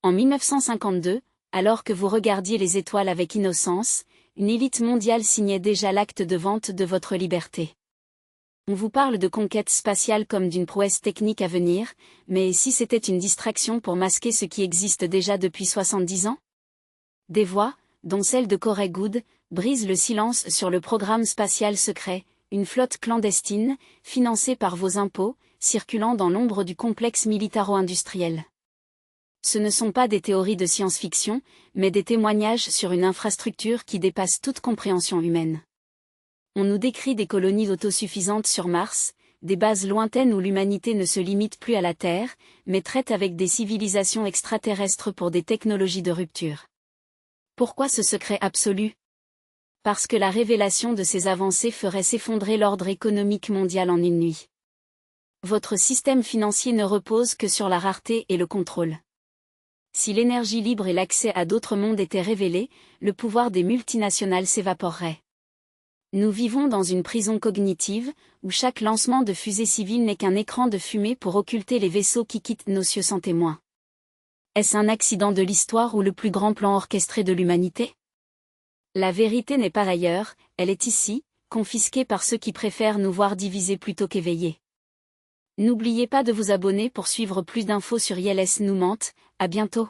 En 1952, alors que vous regardiez les étoiles avec innocence, une élite mondiale signait déjà l'acte de vente de votre liberté. On vous parle de conquête spatiale comme d'une prouesse technique à venir, mais si c'était une distraction pour masquer ce qui existe déjà depuis 70 ans? Des voix, dont celle de Corey Goode, brisent le silence sur le programme spatial secret, une flotte clandestine, financée par vos impôts, circulant dans l'ombre du complexe militaro-industriel. Ce ne sont pas des théories de science-fiction, mais des témoignages sur une infrastructure qui dépasse toute compréhension humaine. On nous décrit des colonies autosuffisantes sur Mars, des bases lointaines où l'humanité ne se limite plus à la Terre, mais traite avec des civilisations extraterrestres pour des technologies de rupture. Pourquoi ce secret absolu? Parce que la révélation de ces avancées ferait s'effondrer l'ordre économique mondial en une nuit. Votre système financier ne repose que sur la rareté et le contrôle. Si l'énergie libre et l'accès à d'autres mondes étaient révélés, le pouvoir des multinationales s'évaporerait. Nous vivons dans une prison cognitive, où chaque lancement de fusée civile n'est qu'un écran de fumée pour occulter les vaisseaux qui quittent nos cieux sans témoin. Est-ce un accident de l'histoire ou le plus grand plan orchestré de l'humanité? La vérité n'est pas ailleurs, elle est ici, confisquée par ceux qui préfèrent nous voir divisés plutôt qu'éveillés. N'oubliez pas de vous abonner pour suivre plus d'infos sur ILS nous mente, à bientôt.